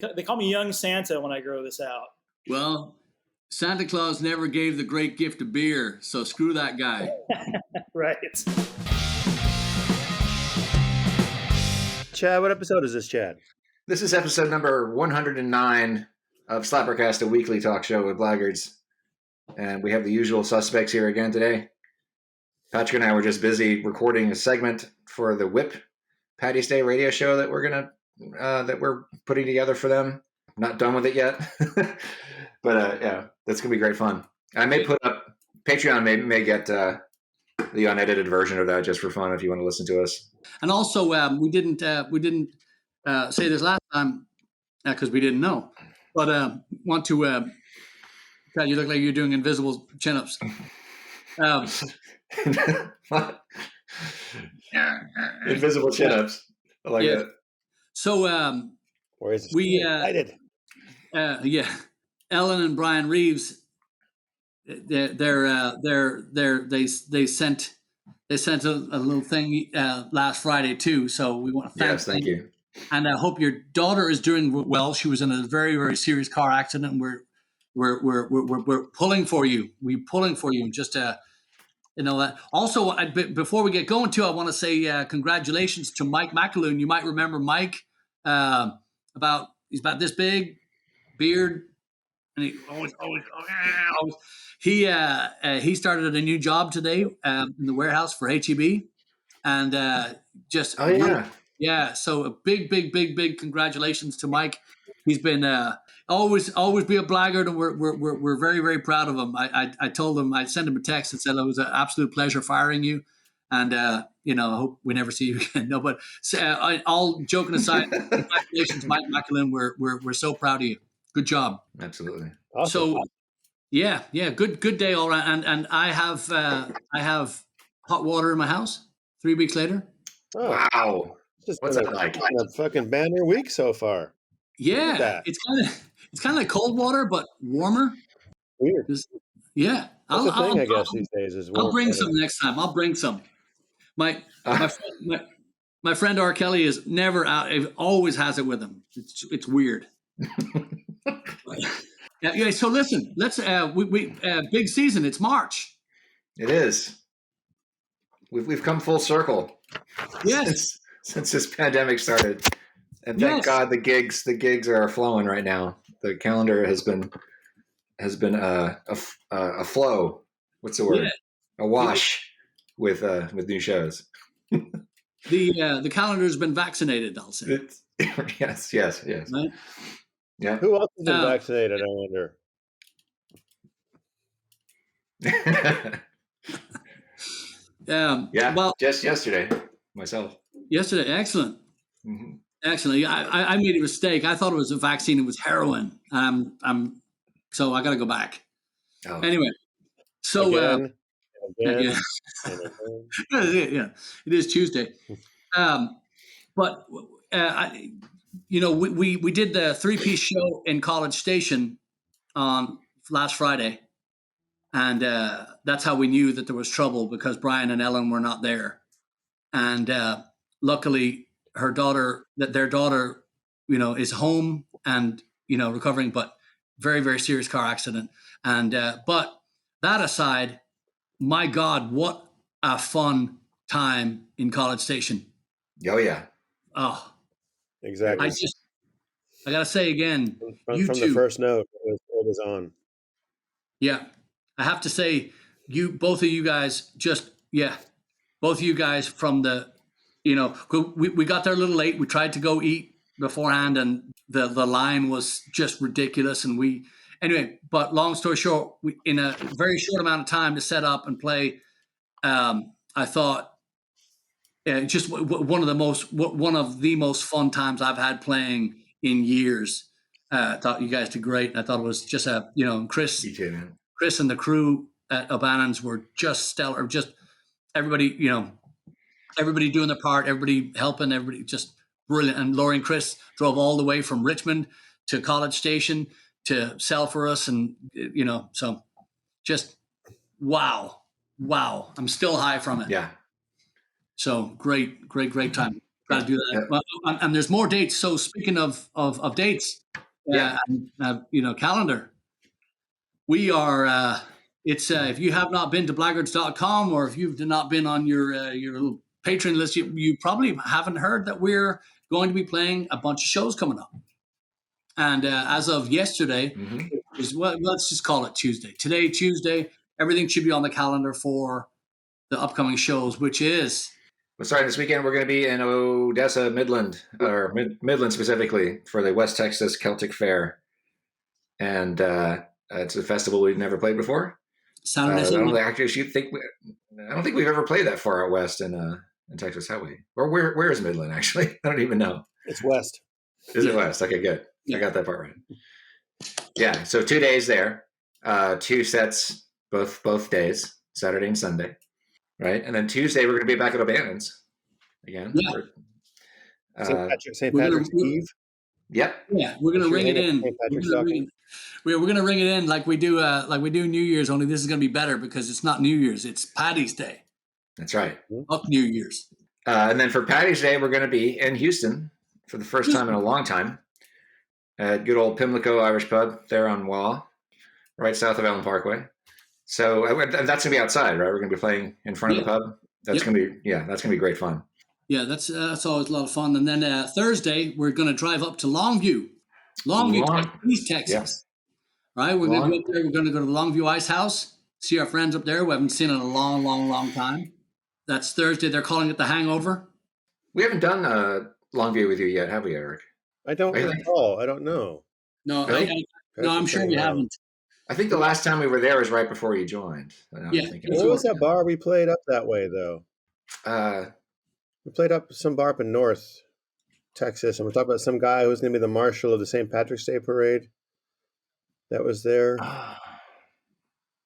They call me Young Santa when I grow this out. Well, Santa Claus never gave the great gift of beer, so screw that guy. Right. Chad, what episode is this, Chad? This is episode number 109 of SlapperCast, a weekly talk show with Blaggards. And we have the usual suspects here again today. Patrick and I were just busy recording a segment for the Whip Patty's Day radio show that we're putting together for them. Not done with it yet, but yeah, that's gonna be great fun. I may put up Patreon. May get the unedited version of that just for fun if you want to listen to us. And also, we didn't say this last time because we didn't know, but want to. God, you look like you're doing invisible chin-ups. Invisible chin-ups. I like that. So we excited. Ellen and Brian Reeves, they sent a little thing last Friday too. So we want to thank you. And I hope your daughter is doing well. She was in a very, very serious car accident. And we're pulling for you. We're pulling for you. Just that. Also, before we get going too, I want to say congratulations to Mike McAloon. You might remember Mike. He's about this big, beard, and he always. He started a new job today in the warehouse for HEB, and just So a big congratulations to Mike. He's been always be a blackguard, and we're very, very proud of him. I told him, I sent him a text and said it was an absolute pleasure firing you. And, I hope we never see you again. No, but all joking aside, congratulations, Mike McAloon. We're so proud of you. Good job. Absolutely. Awesome. So, yeah, good day all around. And I have hot water in my house 3 weeks later. Oh, wow. What's that like? A fucking banner week so far. Yeah, it's kind of like cold water, but warmer. Weird. Yeah. That's the thing, I guess, these days is warm. I'll bring some next time. I'll bring some. My friend R. Kelly is never out. He always has it with him. It's weird. Yeah. So listen, let's we big season. It's March. It is. We've come full circle. Yes. Since this pandemic started, and thank God the gigs are flowing right now. The calendar has been a flow. What's the word? Yeah. A wash with new shows. The calendar's been vaccinated, I'll say. Yes. Right? Yeah. Who else has been vaccinated, I wonder? Well, just yesterday, myself. Yesterday, excellent. Mm-hmm. Excellent. I made a mistake. I thought it was a vaccine. It was heroin. So I got to go back. Oh. We it is Tuesday. But we did the 3-piece show in College Station on last Friday, and that's how we knew that there was trouble, because Brian and Ellen were not there, and luckily their daughter, is home and recovering, but very, very serious car accident. And but that aside, my God, what a fun time in College Station. Oh yeah. Oh, exactly. I gotta say again, from the first note, it was on. Yeah, I have to say, both of you guys from the, we got there a little late. We tried to go eat beforehand, and the line was just ridiculous. And but long story short, in a very short amount of time to set up and play, I thought just one of the most fun times I've had playing in years. I thought you guys did great. I thought it was just Chris and the crew at O'Bannon's were just stellar. Just everybody doing their part, everybody helping, everybody just brilliant. And Laurie and Chris drove all the way from Richmond to College Station to sell for us, and so just wow, I'm still high from it. Yeah. So great time. Got to do that. Yeah. Well, and there's more dates. So speaking of dates, calendar, we are. It's if you have not been to blaggards.com, or if you've not been on your little Patreon list, you probably haven't heard that we're going to be playing a bunch of shows coming up. And as of yesterday, let's just call it Tuesday. Today, Tuesday, everything should be on the calendar for the upcoming shows, which is. Well, starting this weekend, we're going to be in Odessa, Midland, or Midland specifically, for the West Texas Celtic Fair. And it's a festival we've never played before. Saturday, I don't think we've ever played that far out west in Texas, have we? Or where is Midland, actually? I don't even know. It's west. Is it west? Okay, good. Yeah. I got that part right. Yeah, so 2 days there, 2 sets both days, Saturday and Sunday, right? And then Tuesday we're going to be back at O'Bannon's again. Yeah. St. Patrick's Eve. Yep. Yeah, we're going to ring it in. We're going to ring it in like we do New Year's. Only this is going to be better because it's not New Year's; it's Paddy's Day. That's right. Up New Year's. And then for Paddy's Day, we're going to be in Houston for the first time in a long time at good old Pimlico Irish Pub there on Waugh, right south of Allen Parkway. So that's going to be outside, right? We're going to be playing in front of the pub. That's going to be great fun. Yeah, that's always a lot of fun. And then Thursday, we're going to drive up to Longview, East Texas. Yes. Right? We're going to go up there. We're going to go to the Longview Ice House, see our friends up there who haven't seen in a long, long, long time. That's Thursday. They're calling it the Hangover. We haven't done Longview with you yet, have we, Eric? I don't recall. I don't know. No, I'm sure we haven't. I think the last time we were there was right before you joined. What was that bar we played up that way, though? We played up some bar up in North Texas, and we're talking about some guy who's going to be the marshal of the St. Patrick's Day parade that was there.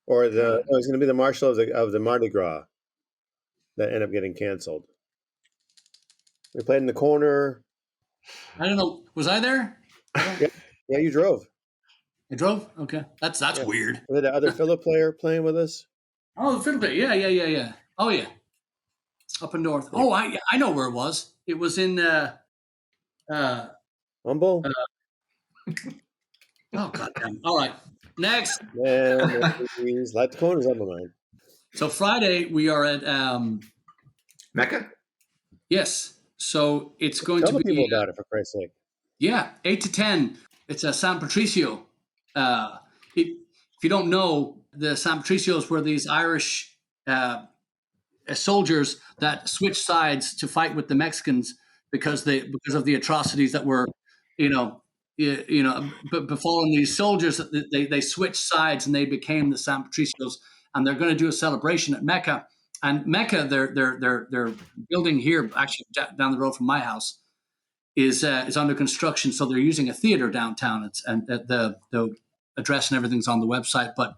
Or it was going to be the marshal of the Mardi Gras that ended up getting canceled. We played in the corner. I don't know. Was I there? Yeah, you drove. I drove? Okay. That's weird. Was the other fiddle player playing with us? Oh, the fiddle player. Yeah. Oh, yeah. Up in North. Oh, I know where it was. It was in Humble? Oh, goddamn. All right. Next. Please light the corners on the line. So Friday we are at Mecca? Yes. So it's going Tell to the be people about it, for Christ's sake. Yeah, 8 to 10. It's a San Patricio. If you don't know, the San Patricios were these Irish soldiers that switched sides to fight with the Mexicans because of the atrocities that were, befalling these soldiers. They switched sides and they became the San Patricios, and they're going to do a celebration at Mecca. And Mecca, they're building here, actually down the road from my house, is under construction. So they're using a theater downtown. And the address and everything's on the website. But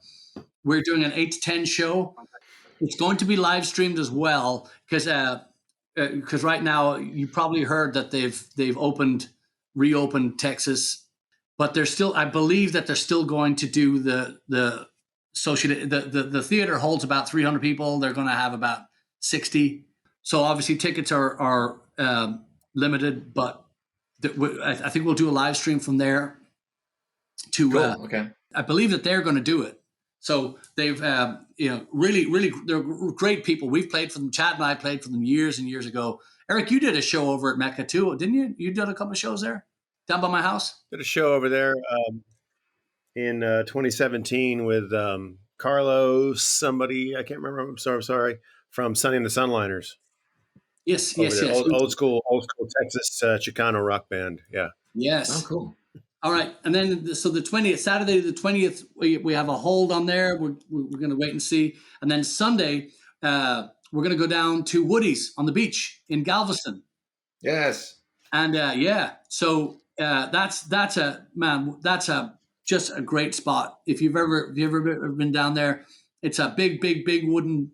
we're doing an 8 to 10 show. It's going to be live streamed as well because right now you probably heard that they've reopened Texas, but I believe that they're still going to do the theater holds about 300 people. They're going to have about 60. So obviously tickets are limited, but I think we'll do a live stream from there. Cool. Okay. I believe that they're going to do it. So they've really they're great people. We've played for them. Chad and I played for them years and years ago. Eric, you did a show over at Mecca too, didn't you? You did a couple of shows there down by my house. Did a show over there in 2017 with Carlos, somebody I can't remember. I'm sorry, from Sonny and the Sunliners. Yes. Old school Texas Chicano rock band. Yeah. Yes. Oh, cool. All right, and then so the 20th, Saturday the 20th, we have a hold on there. We're going to wait and see, and then Sunday we're going to go down to Woody's on the beach in Galveston. Yes. And so that's just a great spot. If you've ever been down there, it's a big wooden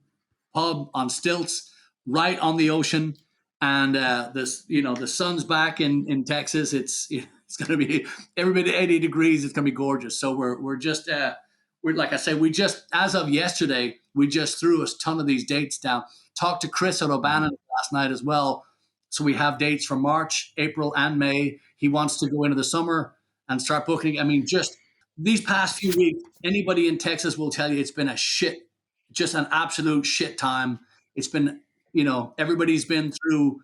pub on stilts, right on the ocean, and the sun's back in Texas. It's going to be every bit 80 degrees. It's going to be gorgeous. So we're just like I say, as of yesterday, we just threw a ton of these dates down. Talked to Chris at O'Bannon last night as well, So we have dates for March, April, and May. He wants to go into the summer and start booking. I mean, just these past few weeks, anybody in Texas will tell you it's been just an absolute shit time. It's been, everybody's been through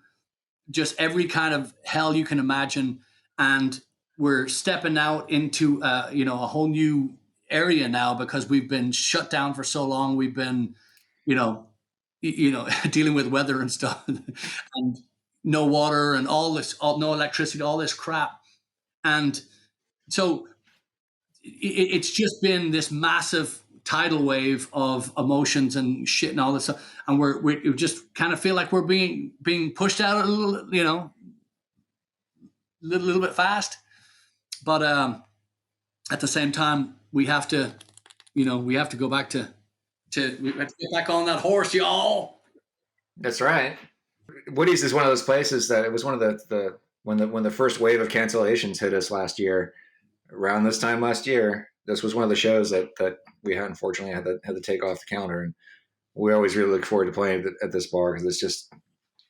just every kind of hell you can imagine. And we're stepping out into, a whole new area now because we've been shut down for so long. We've been, dealing with weather and stuff and no water and no electricity, all this crap. And so it's just been this massive tidal wave of emotions and shit and all this stuff. And we just kind of feel like we're being pushed out a little, little bit fast. But at the same time, we have to go back we have to get back on that horse, y'all. That's right. Woody's is one of those places that it was one of the when the first wave of cancellations hit us last year, around this time last year, this was one of the shows that we had unfortunately had to take off the calendar, and we always really look forward to playing at this bar because it's just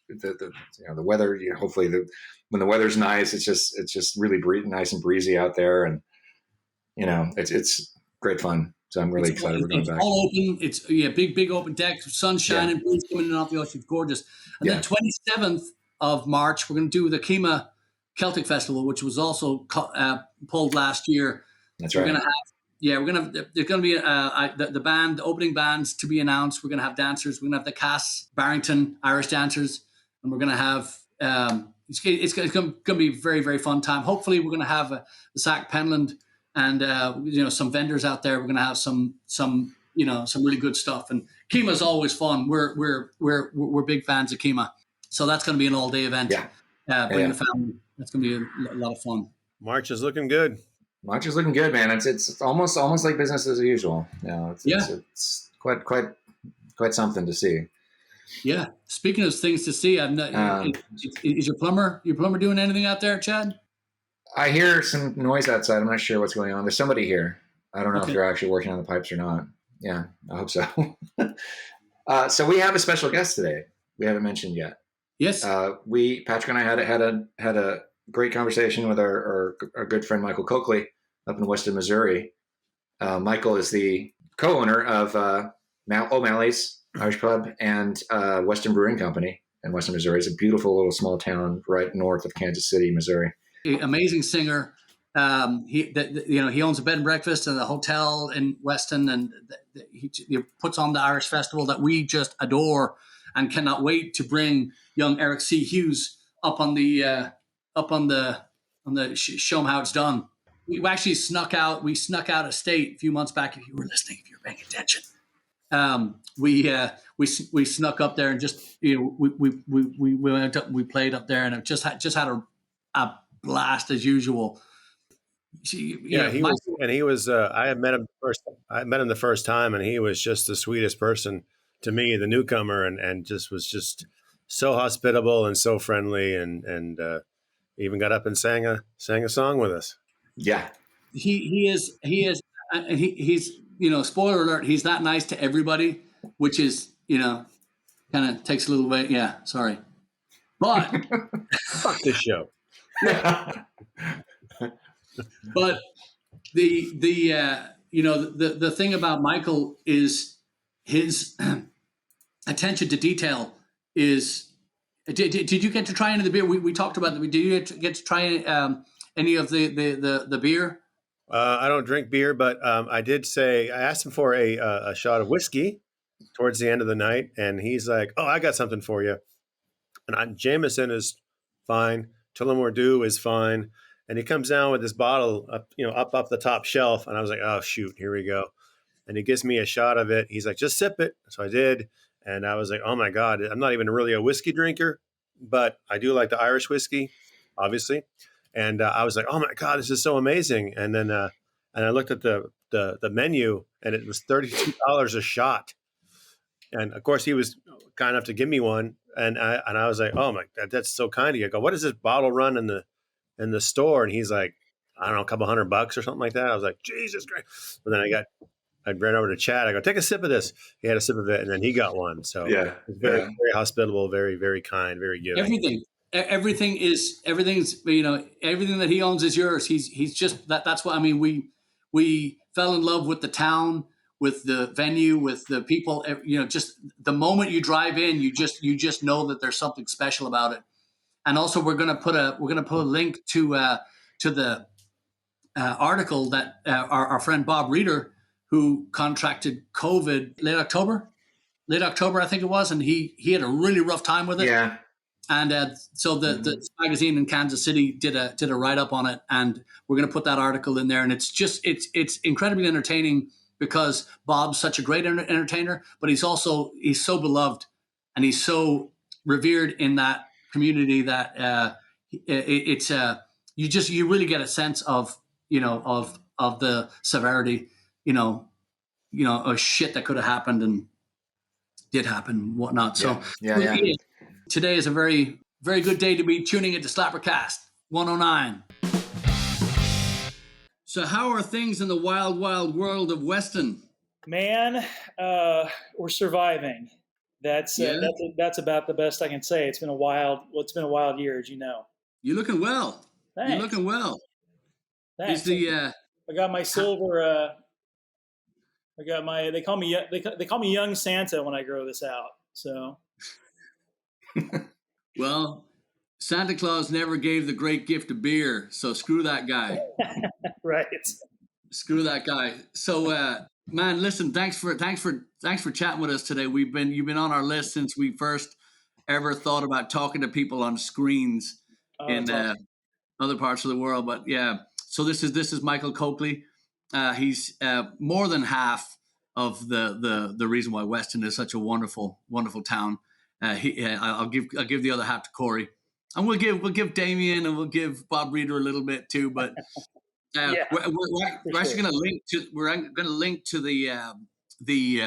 the weather. Hopefully when the weather's nice, it's just really nice and breezy out there, and it's great fun. So I'm really excited we're going back. It's all open. It's big open deck, sun shining, breeze coming in off the ocean. It's gorgeous. And then 27th of March, we're going to do the Kima Celtic Festival, which was also pulled last year. That's right. We're going to have, there's going to be the opening bands to be announced. We're going to have dancers. We're going to have the Cass Barrington Irish dancers, and we're going to have it's going to be a very, very fun time. Hopefully, we're going to have the Sac Penland and some vendors out there. We're going to have some really good stuff. And Kima's always fun. We're big fans of Kima, so that's going to be an all day event. Bring the family. That's going to be a lot of fun. March is looking good. March is looking good, man. It's almost like business as usual. It's quite something to see. Yeah. Speaking of things to see, is your plumber doing anything out there, Chad? I hear some noise outside. I'm not sure what's going on. There's somebody here. I don't know if they're actually working on the pipes or not. Yeah, I hope so. So we have a special guest today. We haven't mentioned yet. Yes. Patrick and I had a great conversation with our good friend Michael Coakley up in Weston, Missouri. Michael is the co-owner of O'Malley's Irish Pub and Weston Brewing Company in Weston, Missouri. It's a beautiful little small town right north of Kansas City, Missouri. Amazing singer. He owns a bed and breakfast and a hotel in Weston, and he puts on the Irish Festival that we just adore and cannot wait to bring young Eric C. Hughes up on the show him how it's done. We actually snuck out a state a few months back. If you were listening, if you were paying attention, we snuck up there and just we played up there, and it just had a blast as usual. He was. I had met him first. I met him the first time, and he was just the sweetest person to me, the newcomer, and was just so hospitable and so friendly, and even got up and sang a song with us. Yeah, he's spoiler alert, he's that nice to everybody, which is kind of takes a little bit. Yeah, sorry, but fuck this show. But the thing about Michael is his attention to detail is. Did you get to try any of the beer? We talked about that. Did you get to try any of the beer? I don't drink beer, but I did say I asked him for a shot of whiskey towards the end of the night, and he's like, "Oh, I got something for you." And Jameson is fine. Tullamore Dew is fine. And he comes down with this bottle up the top shelf. And I was like, oh, shoot, here we go. And he gives me a shot of it. He's like, just sip it. So I did. And I was like, oh, my God, I'm not even really a whiskey drinker, but I do like the Irish whiskey, obviously. And I was like, oh, my God, this is so amazing. And then and I looked at the menu, and it was $32 a shot. And, of course, he was kind enough to give me one. And I was like, oh, my God, that's so kind of you. I go, what does this bottle run in the store? And he's like, I don't know, a couple $100 or something like that. I was like, Jesus Christ. But then I ran over to Chad. I go, take a sip of this. He had a sip of it, and then he got one. So yeah, very, very hospitable, very, very kind, very giving. everything's everything that he owns is yours. He's just that's what I mean. We fell in love with the town, with the venue, with the people. Just the moment you drive in, you just know that there's something special about it. And also, we're gonna put a link to the article that our friend Bob Reeder, who contracted COVID late October, I think it was, and he had a really rough time with it. Yeah. And so the magazine in Kansas City did a write up on it, and we're going to put that article in there. And it's incredibly entertaining because Bob's such a great entertainer, but he's so beloved and he's so revered in that community that you really get a sense of the severity of shit that could have happened and did happen and whatnot. So yeah. Today is a very, very good day to be tuning into SlapperCast 109. So how are things in the wild, wild world of Weston? Man, we're surviving. That's about the best I can say. It's been a wild year, as you know. You're looking well. Thanks. You're looking well. Thanks. I got my silver. I got my. They call me Young Santa when I grow this out. So. Well, Santa Claus never gave the great gift of beer, so screw that guy. Right. Screw that guy. So, man, listen, thanks for chatting with us today. You've been on our list since we first ever thought about talking to people on screens in other parts of the world. But yeah, so this is Michael Coakley. He's more than half of the reason why Weston is such a wonderful, wonderful town. I'll give the other half to Corey, and we'll give Damien and we'll give Bob Reeder a little bit too. But we're actually going to link to the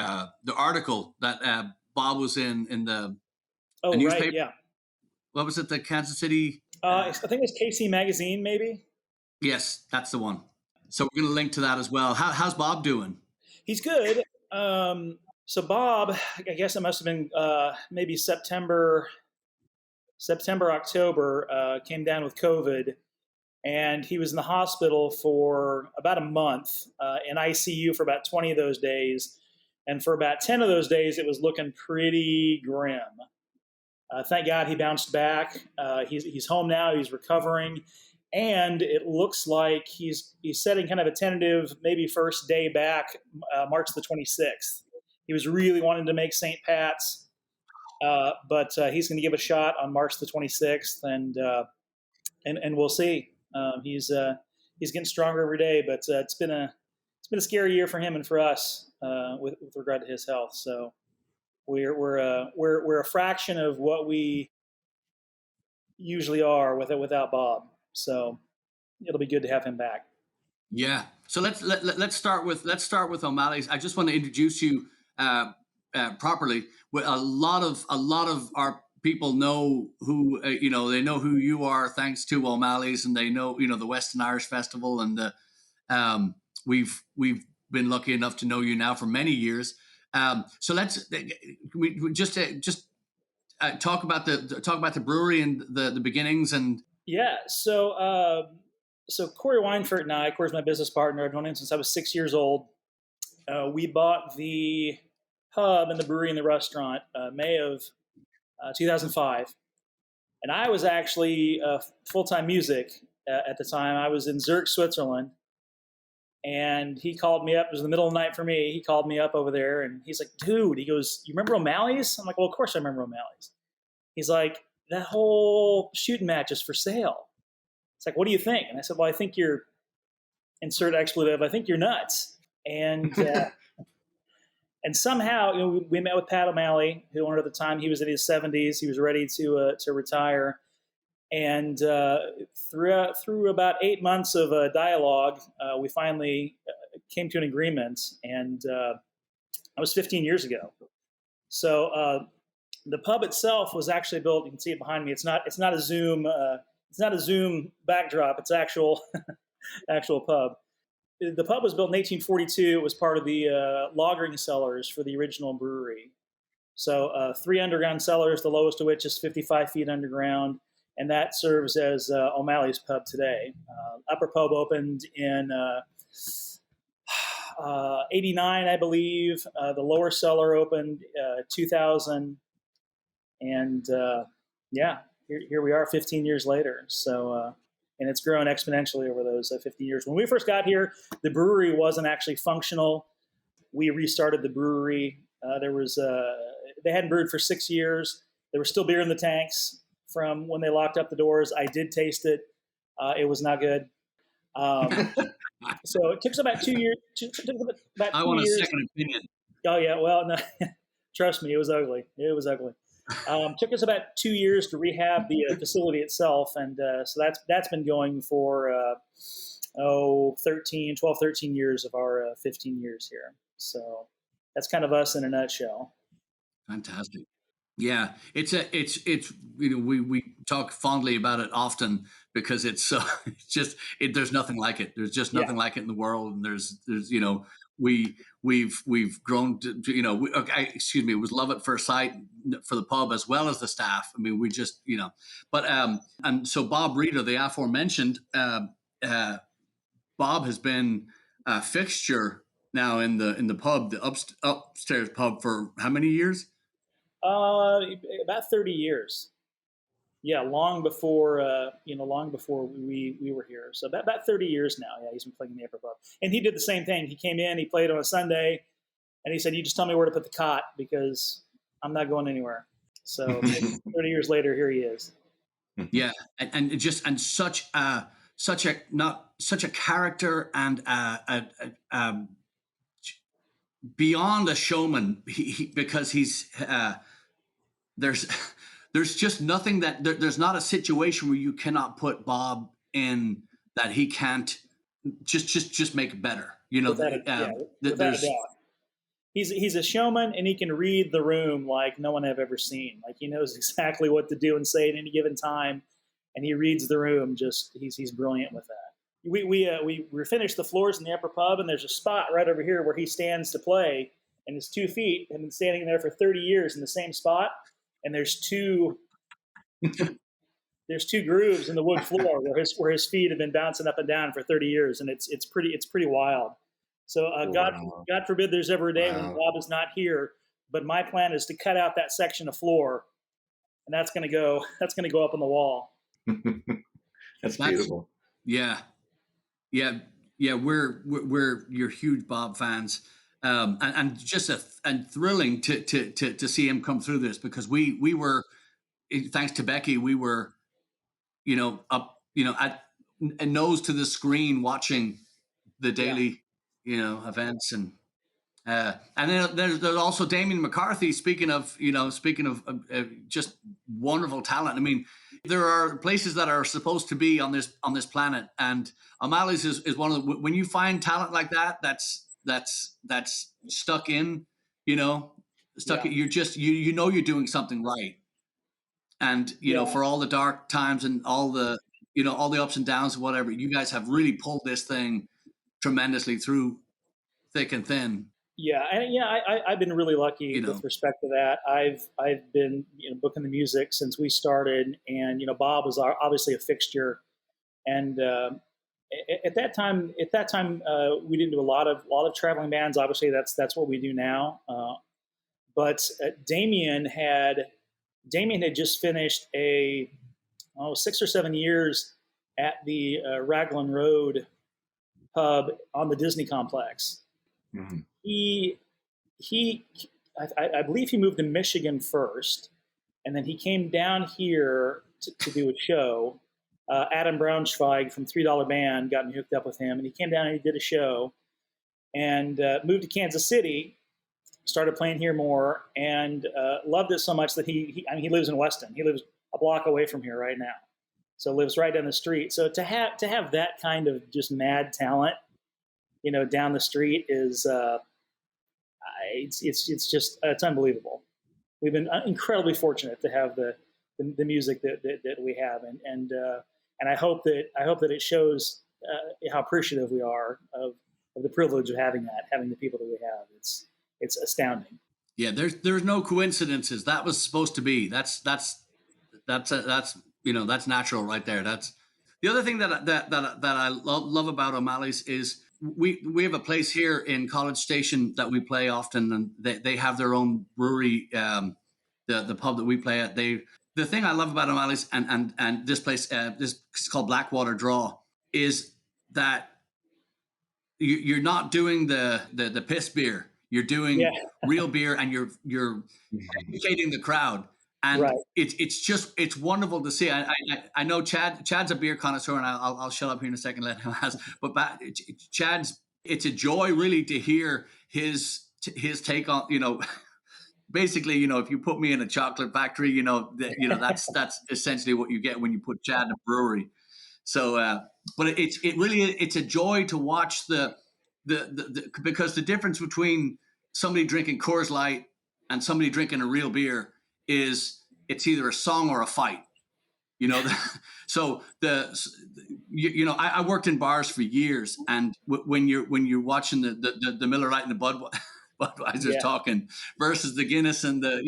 article that Bob was in the newspaper. Right, yeah. What was it? The Kansas City. I think it was KC Magazine, maybe. Yes, that's the one. So we're going to link to that as well. How's Bob doing? He's good. So Bob, I guess it must have been maybe September, October, came down with COVID, and he was in the hospital for about a month, in ICU for about 20 of those days. And for about 10 of those days, it was looking pretty grim. Thank God he bounced back. He's home now. He's recovering. And it looks like he's setting kind of a tentative, maybe first day back, March the 26th. He was really wanting to make St. Pat's, but he's going to give a shot on March the 26th, and we'll see. He's getting stronger every day, but it's been a scary year for him and for us with regard to his health. So we're a fraction of what we usually are without Bob. So it'll be good to have him back. Yeah. So let's start with O'Malley's. I just want to introduce you properly. A lot of our people know who they know who you are thanks to O'Malley's, and they know the Weston Irish Festival, and we've been lucky enough to know you now for many years. So we just talk about the brewery and the beginnings and. Yeah, so Corey Weinfurt and I, Corey's my business partner. I've known him since I was 6 years old. We bought the pub and the brewery and the restaurant May of 2005. And I was actually full-time music at the time. I was in Zurich, Switzerland. And he called me up. It was in the middle of the night for me. He called me up over there, and he's like, dude, he goes, you remember O'Malley's? I'm like, well, of course I remember O'Malley's. He's like, that whole shooting match is for sale. It's like, what do you think? And I said, well, I think you're, insert expletive, I think you're nuts. And and somehow, we met with Pat O'Malley, who owned at the time. He was in his 70s. He was ready to retire. And through about 8 months of dialogue, we finally came to an agreement. And that was 15 years ago. So the pub itself was actually built. You can see it behind me. It's not a Zoom. It's not a Zoom backdrop. It's actual pub. The pub was built in 1842. It was part of the lagering cellars for the original brewery. So 3 underground cellars, the lowest of which is 55 feet underground, and that serves as O'Malley's Pub today. Upper Pub opened in 89, I believe. The lower cellar opened 2000, and here we are 15 years later. So, and it's grown exponentially over those 15 years. When we first got here, the brewery wasn't actually functional. We restarted the brewery. They hadn't brewed for 6 years. There was still beer in the tanks from when they locked up the doors. I did taste it. It was not good. So it took us about 2 years. I want a second opinion. Oh yeah, well, no, trust me, it was ugly. It was ugly. Took us about 2 years to rehab the facility itself, and so that's been going for 12, 13 years of our 15 years here. So that's kind of us in a nutshell. Fantastic. Yeah, it's we talk fondly about it often because it's just there's nothing like it. There's just nothing like it in the world, and there's we've grown to it was love at first sight for the pub as well as the staff. I mean, we just but and so Bob Reeder, the aforementioned Bob, has been a fixture now in the pub, the upstairs pub, for how many years? About 30 years. Yeah, long before we were here. So about 30 years now. Yeah, he's been playing in the upper pub, and he did the same thing. He came in, he played on a Sunday, and he said, "You just tell me where to put the cot because I'm not going anywhere." So 30 years later, here he is. Yeah, and such a character and beyond a showman, because he's there's just nothing there's not a situation where you cannot put Bob in that he can't just make it better. Without a doubt. He's a showman, and he can read the room like no one I've ever seen. Like, he knows exactly what to do and say at any given time, and he reads the room. He's brilliant with that. We finished the floors in the upper pub, and there's a spot right over here where he stands to play, and his 2 feet have been standing there for 30 years in the same spot, and there's two grooves in the wood floor where his feet have been bouncing up and down for 30 years, and it's pretty wild. So God forbid there's ever a day when Bob is not here, but my plan is to cut out that section of floor, and that's going to go up on the wall. That's beautiful. Yeah. We're you're huge Bob fans, and just thrilling to see him come through this, because we were, thanks to Becky, we were, up, at a nose to the screen watching the daily, events, and then there's also Damien McCarthy. Speaking of just wonderful talent. I mean, there are places that are supposed to be on this planet, and O'Malley's is one of the, when you find talent like that, that's stuck in, you're just, you're doing something right. And, for all the dark times and all the ups and downs and whatever, you guys have really pulled this thing tremendously through thick and thin. I've been really lucky with respect to that. I've been booking the music since we started, and Bob was obviously a fixture. And at that time, we didn't do a lot of traveling bands. Obviously, that's what we do now. But Damien had just finished 6 or 7 years at the Raglan Road pub on the Disney complex. Mm-hmm. I believe he moved to Michigan first, and then he came down here to do a show. Adam Braunschweig from $3 Band got me hooked up with him, and he came down and he did a show, and moved to Kansas City, started playing here more, and loved it so much that he lives in Weston. He lives a block away from here right now, so lives right down the street. So to have that kind of just mad talent, down the street is it's unbelievable. We've been incredibly fortunate to have the music that we have, and I hope that it shows how appreciative we are of the privilege of having the people that we have. It's astounding. Yeah, there's no coincidences. That was supposed to be. That's that's natural right there. That's the other thing that I love about O'Malley's is we have a place here in College Station that we play often, and they have their own brewery. The pub that we play at, the thing I love about O'Malley's and this place, this is called Blackwater Draw, is that you're not doing the piss beer. You're doing real beer, and you're educating the crowd. And it's wonderful to see. I know Chad's a beer connoisseur, and I'll shut up here in a second, let him ask. But Chad's, it's a joy really to hear his take on, basically, if you put me in a chocolate factory, that's essentially what you get when you put Chad in a brewery. So, but it's a joy to watch the because the difference between somebody drinking Coors Light and somebody drinking a real beer is it's either a song or a fight. So I worked in bars for years, and when you're watching the Miller Lite and the Budweiser's talking versus the Guinness and the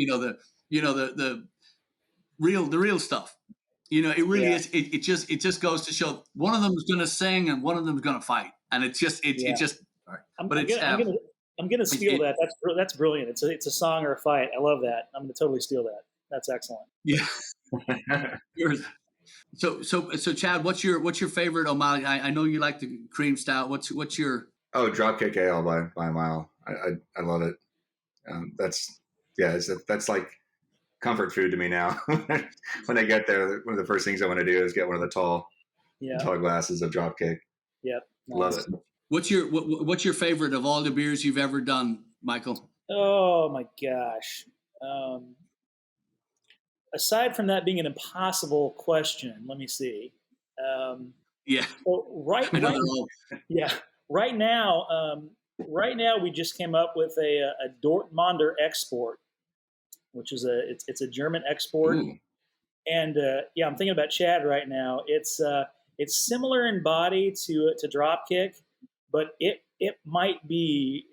real stuff. It really is. It just goes to show one of them is going to sing and one of them is going to fight, and it's just. I'm gonna steal that. That's brilliant. It's a song or a fight. I love that. I'm gonna totally steal that. That's excellent. Yeah. So Chad, what's your favorite O'Malley? I know you like the cream stout. What's your? Oh, Dropkick Ale by a mile. I love it. That's like comfort food to me now. When I get there, one of the first things I want to do is get one of the tall glasses of Dropkick. Yep, nice. Love it. What's your favorite of all the beers you've ever done, Michael? Oh my gosh. Aside from that being an impossible question, let me see. So right now we just came up with a Dortmunder export, which is it's a German export. Ooh. And I'm thinking about Chad right now. It's similar in body to Dropkick, but it might be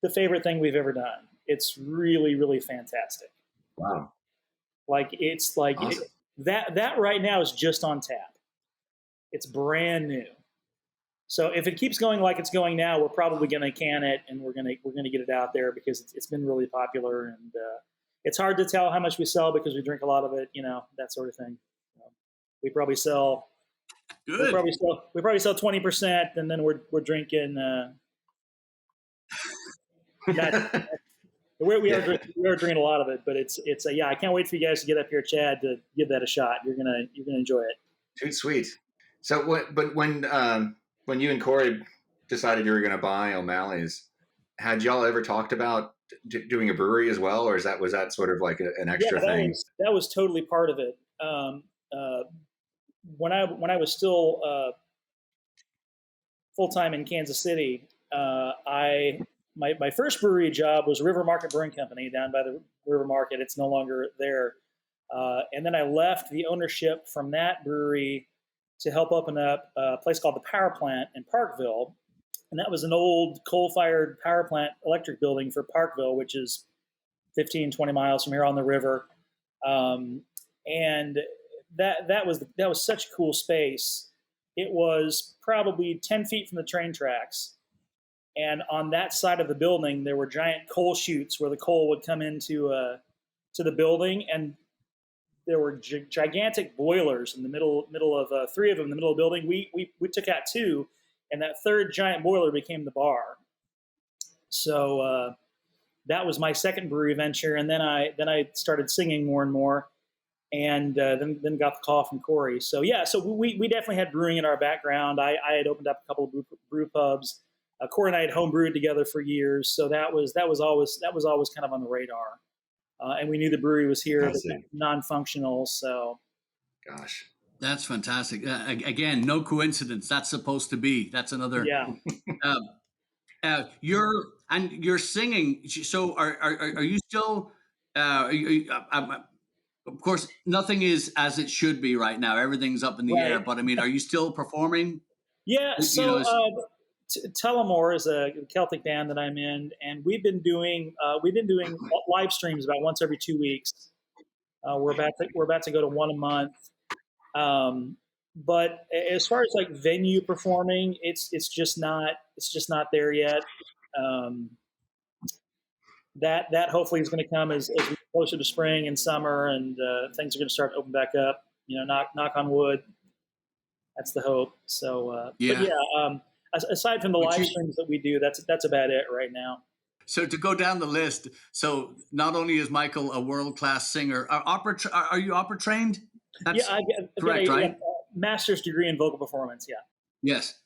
the favorite thing we've ever done. It's really, really fantastic. Wow. It's like awesome. That right now is just on tap. It's brand new. So if it keeps going like it's going now, we're probably going to can it, and we're going to get it out there because it's been really popular, and it's hard to tell how much we sell because we drink a lot of it, that sort of thing. We probably sell. Good. We probably sell 20%, and then we're drinking. We are drinking a lot of it, but it's I can't wait for you guys to get up here, Chad, to give that a shot. You're gonna enjoy it. Dude, sweet. So when you and Corey decided you were going to buy O'Malley's, had y'all ever talked about doing a brewery as well, or was that sort of like an extra thing? That was totally part of it. When I was still full time in Kansas City, my first brewery job was River Market Brewing Company down by the River Market. It's no longer there, and then I left the ownership from that brewery to help open up a place called the Power Plant in Parkville. And that was an old coal-fired power plant electric building for Parkville, which is 15, 20 miles from here on the river. And that was such a cool space. It was probably 10 feet from the train tracks. And on that side of the building, there were giant coal chutes where the coal would come into to the building. And there were gigantic boilers in the middle of three of them in the middle of the building. We took out two, and that third giant boiler became the bar. So that was my second brewery venture, and then I started singing more and more, and then got the call from Corey. So we definitely had brewing in our background. I had opened up a couple of brew pubs. Corey and I had homebrewed together for years, so that was always kind of on the radar. And we knew the brewery was here, but non-functional. So, gosh, that's fantastic. Again, no coincidence. That's supposed to be. That's another. Yeah. You're singing. So, are you still? Of course, nothing is as it should be right now. Everything's up in the air. But I mean, are you still performing? Yeah. So. Tullamore is a Celtic band that I'm in, and we've been doing live streams about once every 2 weeks. We're about to go to one a month. But as far as like venue performing, it's just not there yet. That hopefully is going to come as we get closer to spring and summer, and things are going to start to open back up. Knock on wood. That's the hope. So, but yeah. Aside from the live streams that we do, that's about it right now. So to go down the list, so not only is Michael a world-class singer, are you opera trained? That's I've correct, got a, right? A master's degree in vocal performance. Yeah. Yes,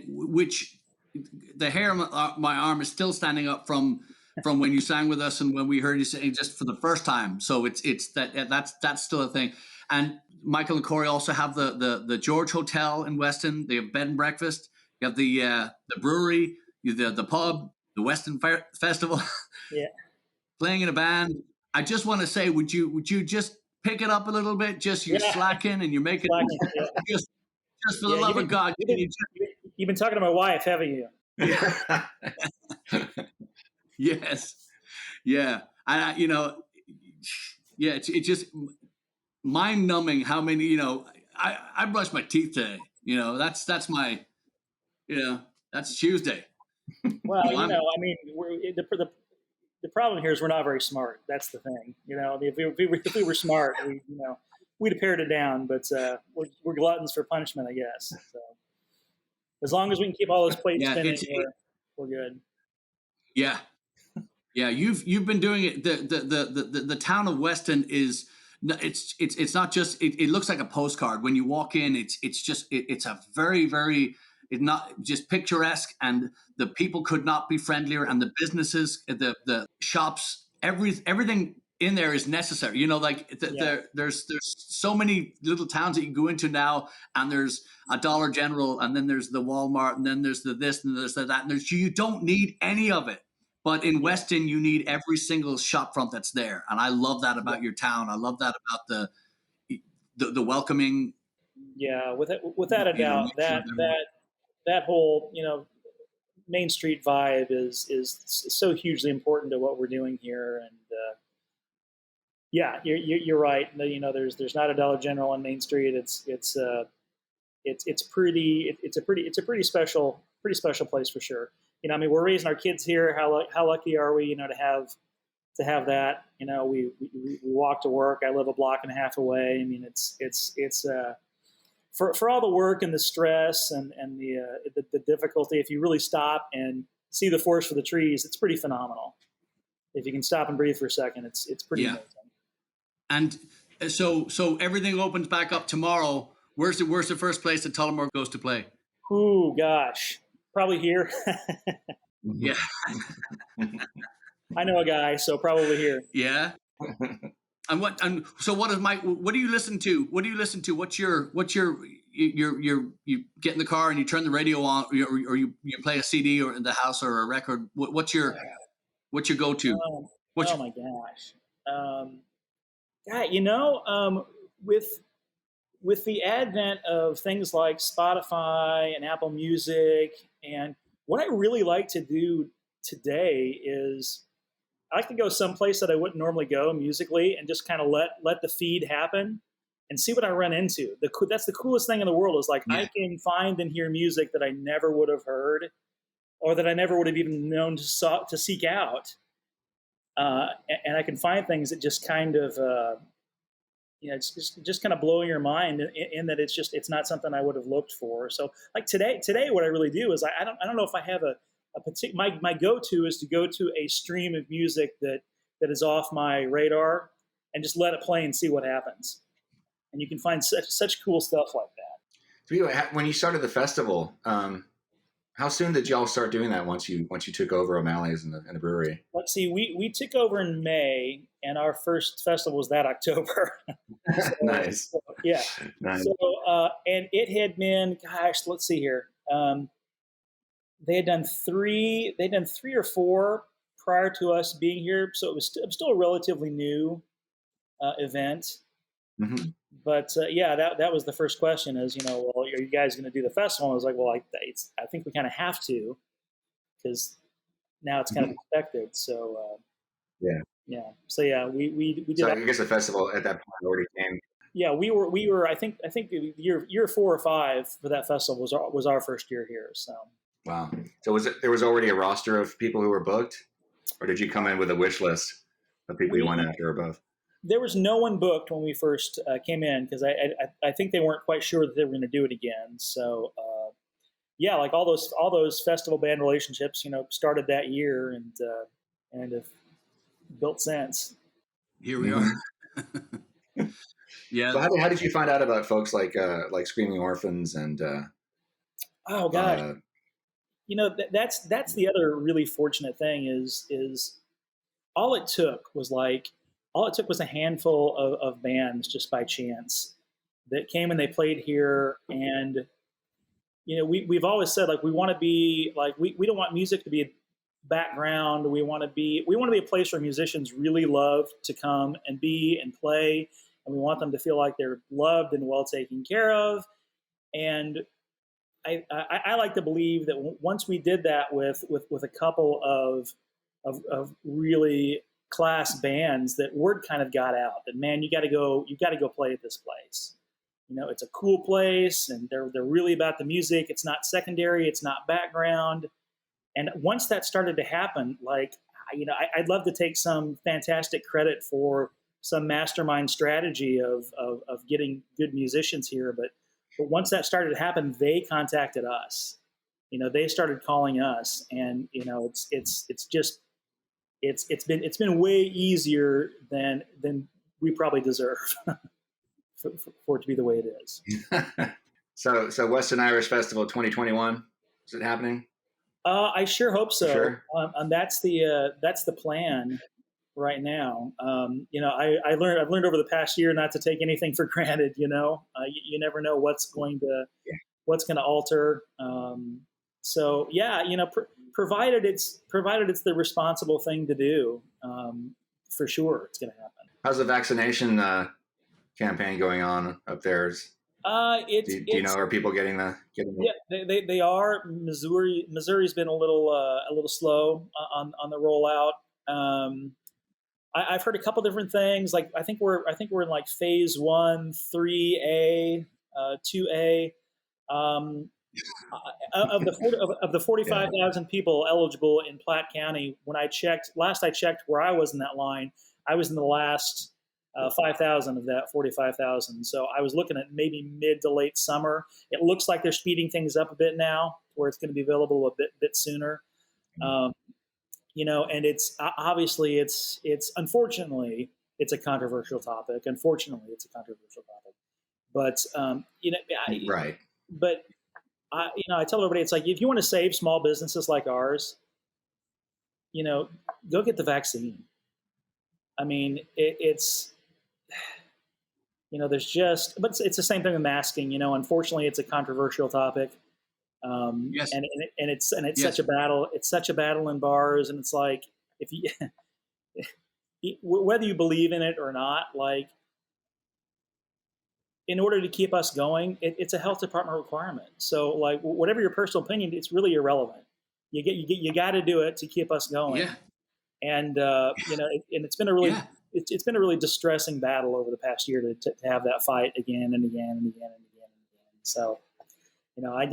which the hair on my arm is still standing up from when you sang with us and when we heard you sing just for the first time. So it's that's still a thing. And Michael and Corey also have the George Hotel in Weston. They have bed and breakfast. You have the brewery, the pub, the Weston Festival. Yeah. Playing in a band. I just want to say, would you just pick it up a little bit? Just you're slacking and you're making just for the love of God. You've been talking to my wife, haven't you? Yes. Yeah. And it's just mind numbing how many, I brushed my teeth today. That's my, that's Tuesday. Well, the problem here is we're not very smart. That's the thing. If we were smart, we'd have pared it down. But we're gluttons for punishment, I guess. So as long as we can keep all those plates spinning, we're good. Yeah, yeah. You've been doing it. The town of Weston is. It's not just. It looks like a postcard when you walk in. It's a very, very. It's not just picturesque, and the people could not be friendlier, and the businesses, the shops, everything in there is necessary. There's so many little towns that you go into now, and there's a Dollar General, and then there's the Walmart, and then there's the this and there's the that, and you don't need any of it. But in Weston, you need every single shop front that's there, and I love that about your town. I love that about the welcoming. Yeah, without a doubt, that whole Main Street vibe is so hugely important to what we're doing here, and you're right. There's not a Dollar General on Main Street. It's a pretty special place for sure. We're raising our kids here. How lucky are we, to have that? We walk to work. I live a block and a half away. It's for all the work and the stress and the difficulty. If you really stop and see the forest for the trees, it's pretty phenomenal. If you can stop and breathe for a second, it's pretty amazing. And so everything opens back up tomorrow. Where's the first place that Tullamore goes to play? Ooh, gosh, probably here. Yeah. I know a guy, so probably here. Yeah. So what do you listen to? What do you listen to? What's your you get in the car and you turn the radio on, or you play a CD or in the house or a record? What's your go-to? Oh my gosh. With the advent of things like Spotify and Apple Music, and what I really like to do today is I like to go someplace that I wouldn't normally go musically and just kind of let the feed happen and see what I run into. That's the coolest thing in the world is I can find and hear music that I never would have heard or that I never would have even known to seek out. And I can find things that just kind of, it's just kind of blowing your mind in that it's not something I would have looked for. So like today, what I really do is I don't know if I have a particular, my go-to is to go to a stream of music that is off my radar and just let it play and see what happens. And you can find such cool stuff like that. When you started the festival, how soon did y'all start doing that once you took over O'Malley's in the brewery? Let's see, we took over in May, and our first festival was that October. Nice. So, yeah. Nice. So, and it had been, gosh, let's see here. They had done three or four prior to us being here, so it was still a relatively new event. Mm-hmm. But that was the first question is, well, are you guys going to do the festival? And I was like, well, I think we kind of have to, because now it's kind of expected. So yeah. Yeah. So yeah, we did. So I guess the festival at that point already came. Yeah, we were. I think year 4 or 5 for that festival was our first year here. So Wow. So there was already a roster of people who were booked, or did you come in with a wish list of people you went after above? There was no one booked when we first came in because I think they weren't quite sure that they were going to do it again. So yeah, like all those festival band relationships, started that year and have built since. Here we are. Yeah. So how did you find out about folks like Screaming Orphans and? Oh gosh, that's the other really fortunate thing is all it took was a handful of bands just by chance that came and they played here. And we've always said, like, we want to be like, we don't want music to be a background. We want to be a place where musicians really love to come and be and play, and we want them to feel like they're loved and well taken care of. And I like to believe that once we did that with a couple of really class bands, that word kind of got out that, man, you got to go play at this place. It's a cool place, and they're really about the music. It's not secondary, it's not background. And once that started to happen, like, I'd love to take some fantastic credit for some mastermind strategy of getting good musicians here, but once that started to happen, they contacted us. They started calling us, and it's been way easier than we probably deserve for it to be the way it is. So Weston Irish Festival 2021, is it happening? I sure hope so. Sure. And that's the plan right now. I've learned over the past year not to take anything for granted. You never know what's going to alter. So yeah, provided it's the responsible thing to do, for sure it's going to happen. How's the vaccination campaign going on up there? Do you know, are people getting the? Yeah, they are. Missouri's been a little slow on the rollout. I've heard a couple different things. Like I think we're in like phase 1, 3A, 2A. Of the 45,000 people eligible in Platte County, last I checked, where I was in that line, I was in the last 5,000 of that 45,000. So I was looking at maybe mid to late summer. It looks like they're speeding things up a bit now, where it's going to be available a bit sooner. And it's obviously it's unfortunately it's a controversial topic. But right. But I tell everybody, it's like, if you want to save small businesses like ours, go get the vaccine. I mean, it's there's just, but it's the same thing with masking. Unfortunately, it's a controversial topic. Yes. And it's yes. Yes. such a battle. It's such a battle in bars, and it's like, if you whether you believe in it or not, like, in order to keep us going, it's a health department requirement. So, like, whatever your personal opinion, it's really irrelevant. You got to do it to keep us going. Yeah. And and it's been a really it's been a really distressing battle over the past year to have that fight again and again and again and again and again. So, I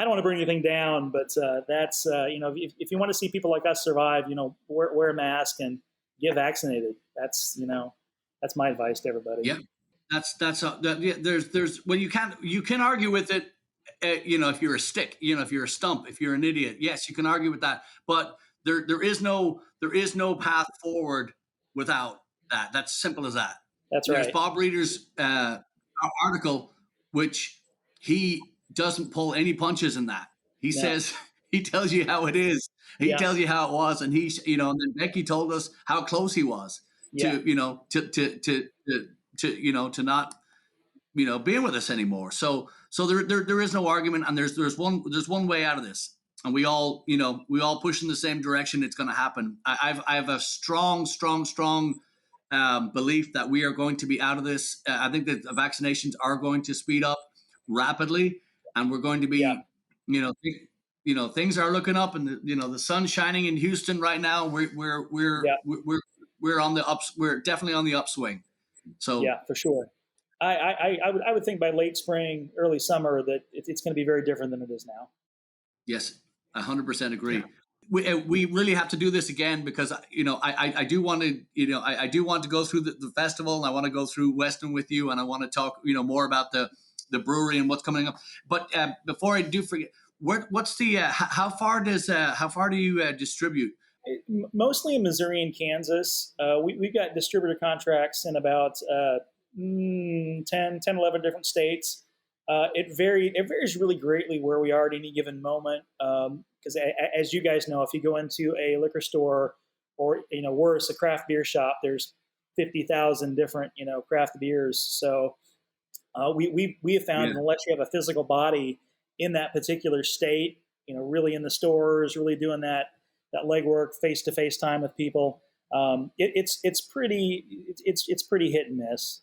don't want to bring anything down, but that's if you want to see people like us survive, wear a mask and get vaccinated. That's my advice to everybody. Yeah. There's when you can argue with it, if you're a stick, if you're a stump, if you're an idiot, yes, you can argue with that, but there is no path forward without that. That's simple as that. That's right. There's Bob Reeder's article, which he doesn't pull any punches in that. He says, he tells you how it is. He tells you how it was, and and then Becky told us how close he was to not being with us anymore. So there is no argument, and there's one way out of this, and we all push in the same direction. It's going to happen. I have a strong belief that we are going to be out of this. I think that the vaccinations are going to speed up rapidly, and we're going to be things are looking up, and the sun's shining in Houston right now. We're we're definitely on the upswing. So yeah, for sure. I would think by late spring, early summer that it's going to be very different than it is now. yes, 100% agree. Yeah. We really have to do this again because I do want to I do want to go through the festival, and I want to go through Weston with you, and I want to talk more about the brewery and what's coming up. But before I do forget, what's the how far do you distribute? Mostly in Missouri and Kansas. We've got distributor contracts in about 10, 11 different states. It varies really greatly where we are at any given moment. Because as you guys know, if you go into a liquor store or worse, a craft beer shop, there's 50,000 different craft beers. So we have found unless you have a physical body in that particular state, really in the stores, really doing that legwork, face-to-face time with people, it's pretty hit and miss.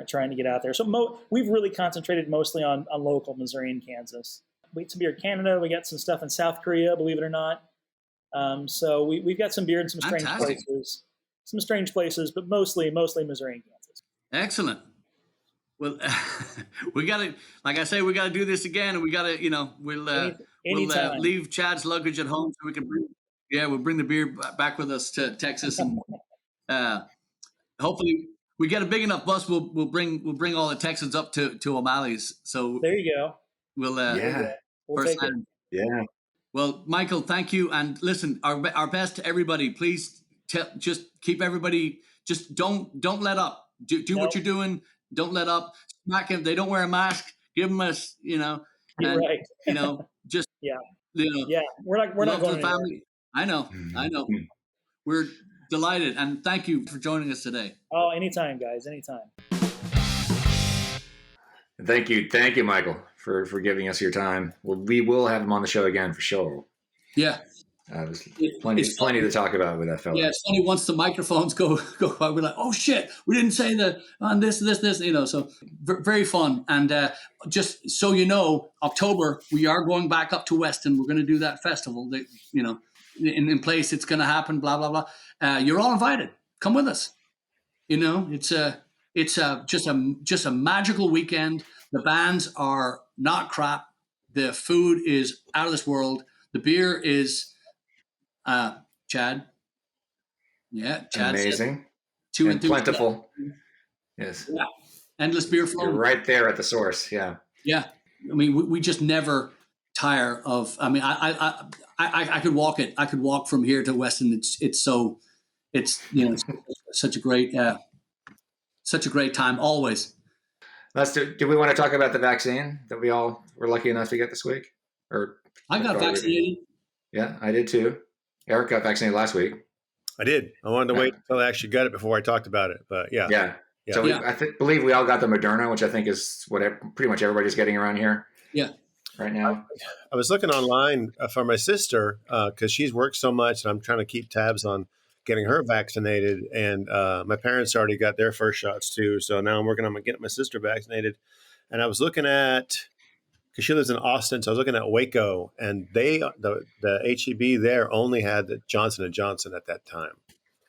Trying to get out there. So we've really concentrated mostly on local Missouri and Kansas. We got some beer in Canada. We got some stuff in South Korea, believe it or not. So we've got some beer in some strange places. Some strange places, but mostly Missouri and Kansas. Excellent. Well, we got to, like I say, we got to do this again, and we got to, we'll leave Chad's luggage at home so we can we'll bring the beer back with us to Texas, and hopefully we get a big enough bus. We'll bring all the Texans up to O'Malley's. So there you go. We'll take it. Yeah. Well, Michael, thank you, and listen, our best to everybody. Please just keep everybody. Just don't let up. Do what you're doing. Don't let up. Smack them. They don't wear a mask. Give them You're right. Just yeah. We're not going to family. I know. We're delighted, and thank you for joining us today. Oh, anytime, guys. Anytime. Thank you, Michael, for giving us your time. We will have him on the show again for sure. Yeah. There's plenty to talk about with that fellow. Yeah, it's funny once the microphones go by, we're like, oh shit, we didn't say that on this, so very fun. And just so you know, October, we are going back up to Weston. We're going to do that festival that, in place, it's going to happen, blah, blah, blah. You're all invited. Come with us. It's just a magical weekend. The bands are not crap. The food is out of this world. The beer is, Chad. Yeah, Chad. Amazing. And plentiful. Yes. Yeah. Endless beer flow. You're right there at the source. Yeah. Yeah. I mean, we just never tire of. I mean, I could walk it. I could walk from here to Weston. It's such a great time always. Do we want to talk about the vaccine that we all were lucky enough to get this week? Or I got vaccinated. Yeah, I did too. Eric got vaccinated last week. I did. I wanted to wait until I actually got it before I talked about it, but yeah. Yeah. So I believe we all got the Moderna, which I think is what pretty much everybody's getting around here. Yeah. Right now. I was looking online for my sister because she's worked so much, and I'm trying to keep tabs on getting her vaccinated. And my parents already got their first shots too, so now I'm working on getting my sister vaccinated. And I was looking at, because she lives in Austin, so I was looking at Waco, and the HEB there only had the Johnson & Johnson at that time.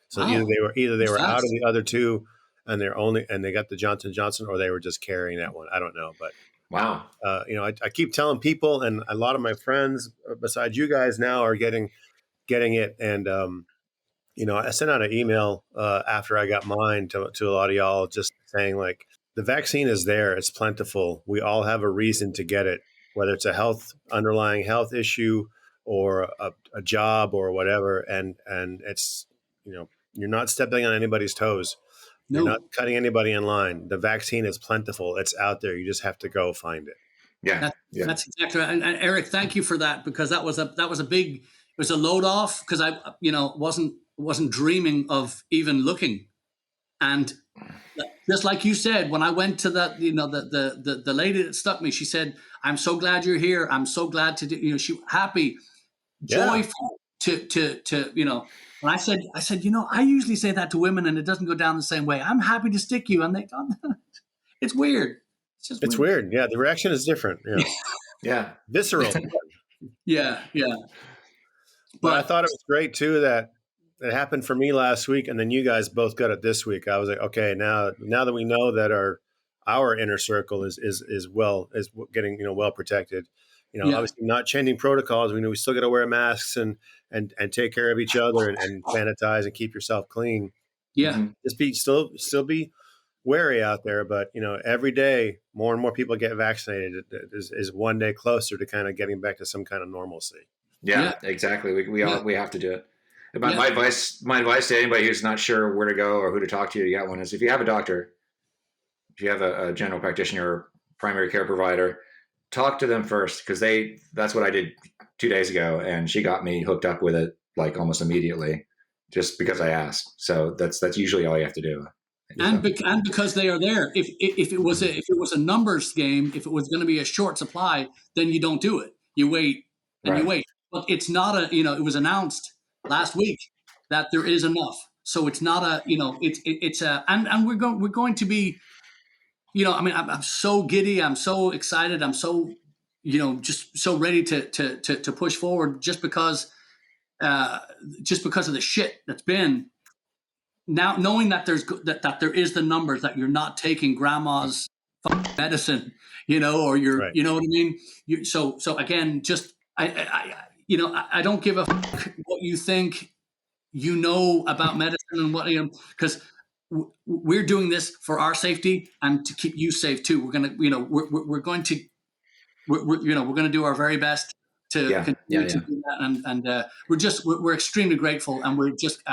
So either they were out of the other two, and they got the Johnson & Johnson, or they were just carrying that one. I don't know, but wow. I keep telling people, and a lot of my friends besides you guys now are getting it, and I sent out an email after I got mine to a lot of y'all, just saying like, the vaccine is there. It's plentiful. We all have a reason to get it, whether it's a underlying health issue or a job or whatever. And it's, you're not stepping on anybody's toes. No. You're not cutting anybody in line. The vaccine is plentiful. It's out there. You just have to go find it. Yeah. That's exactly right. And Eric, thank you for that, because that was a big, it was a load off, because I, wasn't dreaming of even looking. And just like you said, when I went to that, the lady that stuck me, she said, "I'm so glad you're here. I'm so glad to do." She happy, joyful to. And I said, I usually say that to women, and it doesn't go down the same way. I'm happy to stick you, and they don't. It's weird. It's weird. Yeah, the reaction is different. Yeah, yeah, visceral. Yeah. But I thought it was great too that it happened for me last week, and then you guys both got it this week. I was like, okay, now that we know that our inner circle is getting well protected. Obviously not changing protocols. We know we still got to wear masks and take care of each other and sanitize and keep yourself clean. Yeah, just be still be wary out there. But every day more and more people get vaccinated. Is one day closer to kind of getting back to some kind of normalcy. Yeah. Exactly. We have to do it. My advice to anybody who's not sure where to go or who to talk to get one is, if you have a doctor, if you have a general practitioner or primary care provider, talk to them first, because that's what I did 2 days ago, and she got me hooked up with it like almost immediately, just because I asked. So that's usually all you have to do. And because they are there. If it was a numbers game, if it was going to be a short supply, then you don't do it. You wait and you wait. But it's not it was announced last week that there is enough. So it's not and we're going to be, I'm so giddy. I'm so excited. I'm so, just so ready to push forward, just because of the shit that's been. Now, knowing that that there is the numbers, that you're not taking grandma's medicine, or you're, Right. You know what I mean? So again, just, I don't give a fuck what you think, about medicine and what, because we're doing this for our safety and to keep you safe too. We're going to, we're going to, we're going to do our very best to continue to do that, and we're extremely grateful, and we just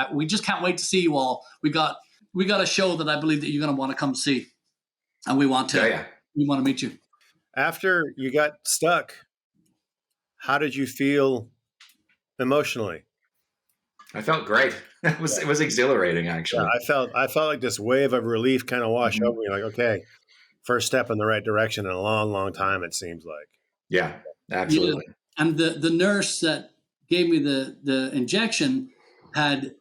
can't wait to see you all. We got a show that I believe that you're going to want to come see, and we want to meet you. After you got stuck, how did you feel emotionally? I felt great. It was exhilarating, actually. Yeah, I felt like this wave of relief kind of wash over me. Like, okay, first step in the right direction in a long, long time, it seems like. Yeah, absolutely. Yeah. And the nurse that gave me the injection had.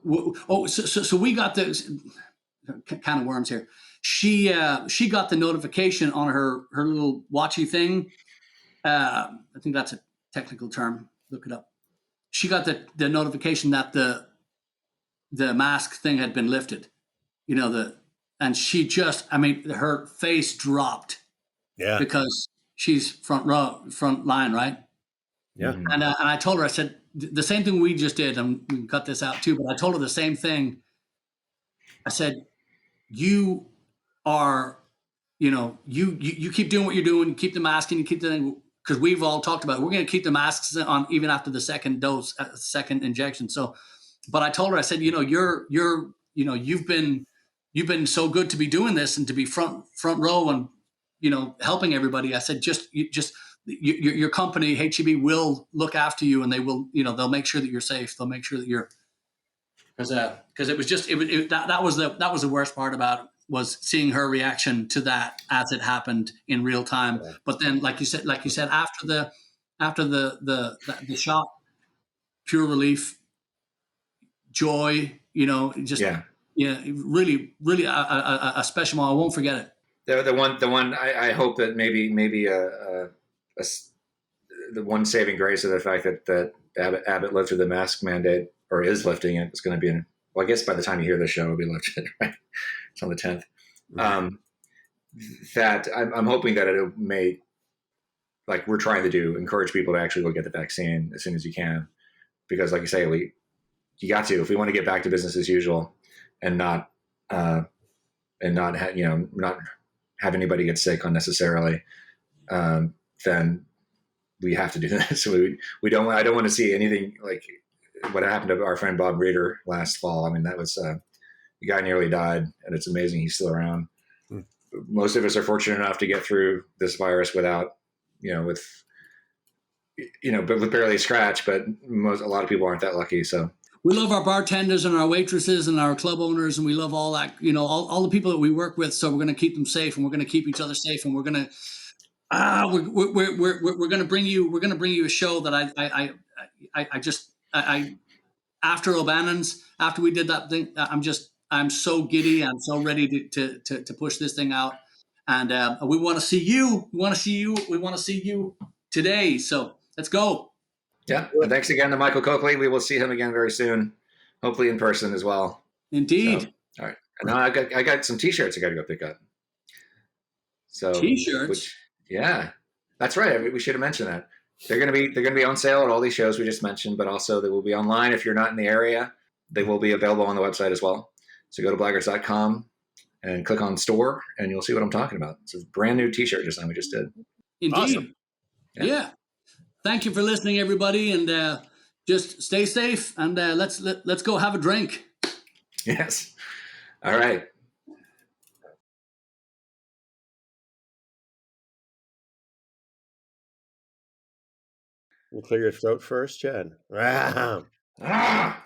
So we got the kind of worms here. She got the notification on her little watchy thing. I think that's a technical term. Look it up. She got the notification that the mask thing had been lifted. And she just, her face dropped. Yeah. Because she's front line, right? Yeah. And I told her, I said, the same thing we just did, and we can cut this out too, but I told her the same thing. I said, you are, you keep doing what you're doing, you keep the mask and you keep the thing, because we've all talked about it. We're going to keep the masks on even after the second dose, second injection. So, but I told her, I said, you've been so good to be doing this and to be front row and, helping everybody. I said, your company, HEB, will look after you, and they will, they'll make sure that you're safe. They'll make sure that you're, because it was just, that was the worst part about it, was seeing her reaction to that as it happened in real time. Yeah. But then, like you said, after the shot, pure relief, joy, really, really a special moment. I won't forget it. The one I hope that maybe the one saving grace of the fact that Abbott lifted the mask mandate, or is lifting it. It's going to be I guess by the time you hear the show, it'll be lifted, right? It's on the 10th. Mm-hmm. That I'm hoping that it may, like we're trying to do, encourage people to actually go get the vaccine as soon as you can, because like you say, you got to, if we want to get back to business as usual and not have anybody get sick unnecessarily, then we have to do this. So I don't want to see anything like what happened to our friend Bob Reeder last fall. That was the guy nearly died, and it's amazing he's still around. Most of us are fortunate enough to get through this virus without, but with barely a scratch. But a lot of people aren't that lucky. So we love our bartenders and our waitresses and our club owners, and we love all that, all the people that we work with. So we're going to keep them safe, and we're going to keep each other safe, and we're going to we're going to bring you a show that I after O'Bannon's, after we did that thing, I'm so giddy. I'm so ready to push this thing out, and we want to see you. We want to see you today. So let's go. Yeah. And thanks again to Michael Coakley. We will see him again very soon, hopefully in person as well. Indeed. So, all right. And now I got some T-shirts I got to go pick up. So T-shirts. Yeah, that's right. We should have mentioned that. They're going to be on sale at all these shows we just mentioned, but also they will be online if you're not in the area. They will be available on the website as well. So go to blaggards.com and click on store, and you'll see what I'm talking about. It's a brand new T-shirt design we just did. Indeed. Awesome. Yeah. Thank you for listening, everybody, and just stay safe. And let's go have a drink. Yes. All right. We'll clear your throat first, Chad. Ah!